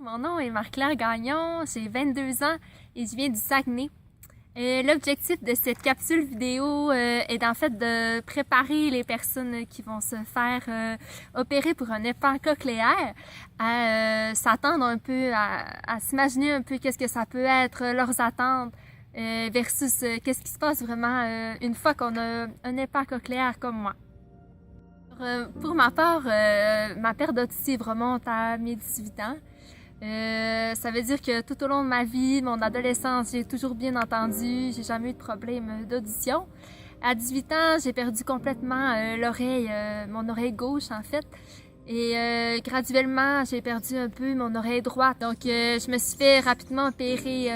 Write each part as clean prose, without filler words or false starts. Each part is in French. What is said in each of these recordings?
Mon nom est Marie-Claire Gagnon, j'ai 22 ans et je viens du Saguenay. L'objectif de cette capsule vidéo est en fait de préparer les personnes qui vont se faire opérer pour un implant cochléaire à s'attendre un peu, à s'imaginer un peu qu'est-ce que ça peut être, leurs attentes versus qu'est-ce qui se passe vraiment une fois qu'on a un implant cochléaire comme moi. Pour ma part, ma perte d'audition remonte à mes 18 ans. Ça veut dire que tout au long de ma vie, mon adolescence, j'ai toujours bien entendu, j'ai jamais eu de problème d'audition. À 18 ans, j'ai perdu complètement mon oreille gauche en fait. Et graduellement, j'ai perdu un peu mon oreille droite. Donc, je me suis fait rapidement opérer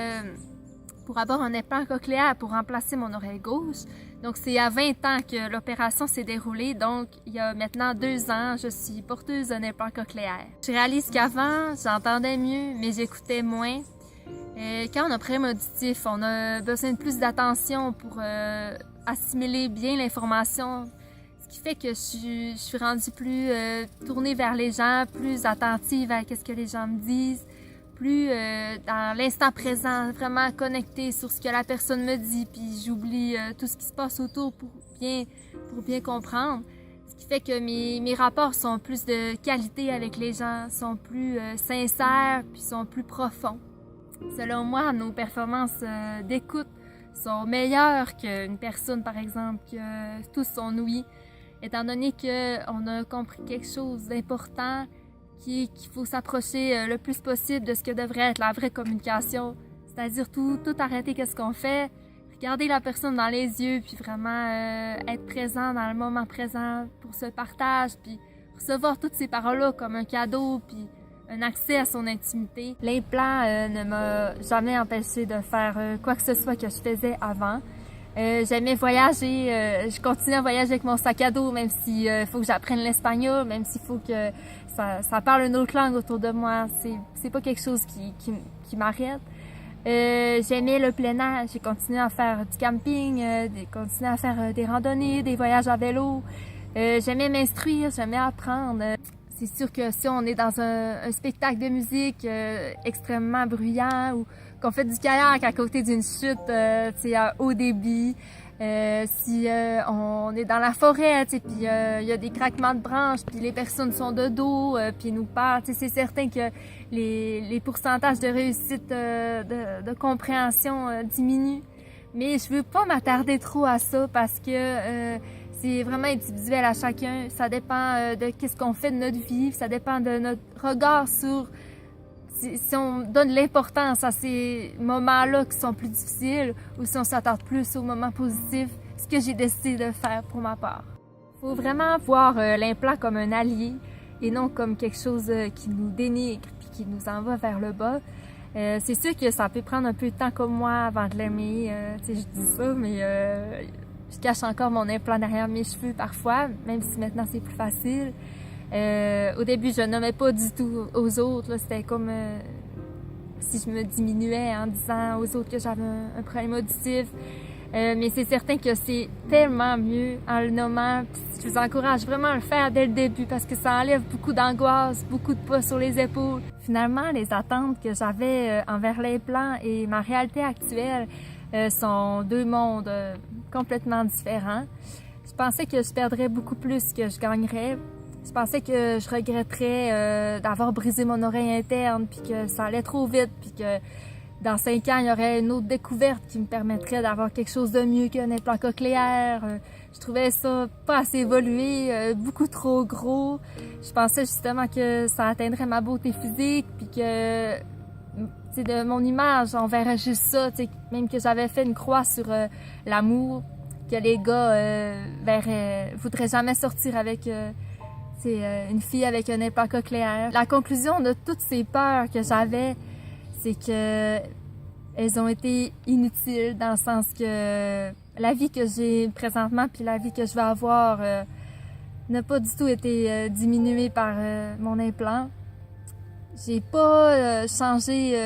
pour avoir un implant cochléaire pour remplacer mon oreille gauche. Donc, c'est à 20 ans que l'opération s'est déroulée. Donc, il y a maintenant 2 ans, je suis porteuse d'un implant cochléaire. Je réalise qu'avant, j'entendais mieux, mais j'écoutais moins. Quand on a un problème auditif, on a besoin de plus d'attention pour assimiler bien l'information. Ce qui fait que je suis rendue plus tournée vers les gens, plus attentive à ce que les gens me disent, plus dans l'instant présent, vraiment connectée sur ce que la personne me dit, puis j'oublie tout ce qui se passe autour pour bien comprendre. Ce qui fait que mes rapports sont plus de qualité avec les gens, sont plus sincères, puis sont plus profonds. Selon moi, nos performances d'écoute sont meilleures qu'une personne, par exemple, qui a tout son ouïe, étant donné qu'on a compris quelque chose d'important, qu'il faut s'approcher le plus possible de ce que devrait être la vraie communication, c'est-à-dire tout arrêter qu'est-ce qu'on fait, regarder la personne dans les yeux, puis vraiment être présent dans le moment présent pour ce partage, puis recevoir toutes ces paroles-là comme un cadeau, puis un accès à son intimité. L'implant ne m'a jamais empêché de faire quoi que ce soit que je faisais avant. J'aimais voyager, je continue à voyager avec mon sac à dos, même s'il faut que j'apprenne l'espagnol, même s'il faut que ça parle une autre langue autour de moi. C'est pas quelque chose qui m'arrête. J'aimais le plein air, j'ai continué à faire du camping, continué à faire des randonnées, des voyages à vélo. J'aimais m'instruire, j'aimais apprendre. C'est sûr que si on est dans un spectacle de musique extrêmement bruyant ou qu'on fait du kayak à côté d'une chute à haut débit, si on est dans la forêt, puis il y a des craquements de branches, puis les personnes sont de dos, puis nous parlent, c'est certain que les pourcentages de réussite de compréhension diminuent. Mais je veux pas m'attarder trop à ça parce que c'est vraiment individuel à chacun. Ça dépend de qu'est-ce qu'on fait de notre vie, ça dépend de notre regard sur si on donne l'importance à ces moments-là qui sont plus difficiles ou si on s'attarde plus aux moments positifs, ce que j'ai décidé de faire pour ma part. Il faut vraiment voir l'implant comme un allié et non comme quelque chose qui nous dénigre puis qui nous envoie vers le bas. C'est sûr que ça peut prendre un peu de temps comme moi avant de l'aimer. Je dis ça, mais je cache encore mon implant derrière mes cheveux parfois, même si maintenant c'est plus facile. Au début, je nommais pas du tout aux autres. C'était comme si je me diminuais en disant aux autres que j'avais un problème auditif. Mais c'est certain que c'est tellement mieux en le nommant. Puis je vous encourage vraiment à le faire dès le début parce que ça enlève beaucoup d'angoisse, beaucoup de poids sur les épaules. Finalement, les attentes que j'avais envers l'implant et ma réalité actuelle sont deux mondes complètement différents. Je pensais que je perdrais beaucoup plus que je gagnerais. Je pensais que je regretterais d'avoir brisé mon oreille interne, puis que ça allait trop vite, puis que dans 5 ans, il y aurait une autre découverte qui me permettrait d'avoir quelque chose de mieux qu'un implant cochléaire. Je trouvais ça pas assez évolué, beaucoup trop gros. Je pensais justement que ça atteindrait ma beauté physique, puis que de mon image, on verrait juste ça. Même que j'avais fait une croix sur l'amour, que les gars voudraient jamais sortir avec une fille avec un implant cochléaire. La conclusion de toutes ces peurs que j'avais, c'est que elles ont été inutiles dans le sens que la vie que j'ai présentement puis la vie que je vais avoir n'a pas du tout été diminuée par mon implant. J'ai pas changé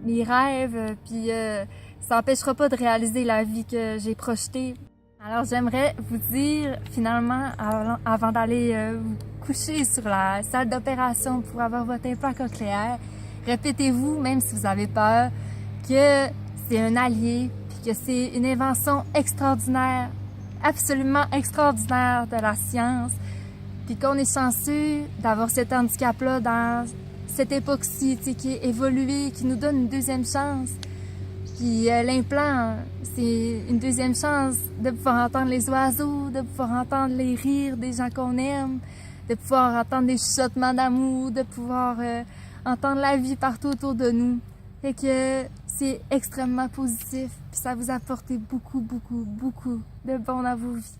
mes rêves puis ça n'empêchera pas de réaliser la vie que j'ai projetée. Alors j'aimerais vous dire finalement, avant d'aller vous coucher sur la salle d'opération pour avoir votre implant cochléaire, Répétez-vous, même si vous avez peur, que c'est un allié, puis que c'est une invention extraordinaire, absolument extraordinaire de la science, puis qu'on est chanceux d'avoir cet handicap-là dans cette époque-ci, qui est évoluée, qui nous donne une deuxième chance. Puis l'implant, c'est une deuxième chance de pouvoir entendre les oiseaux, de pouvoir entendre les rires des gens qu'on aime, de pouvoir entendre des chuchotements d'amour, de pouvoir entendre la vie partout autour de nous. Fait que c'est extrêmement positif, puis ça vous apporte beaucoup, beaucoup, beaucoup de bon dans vos vies.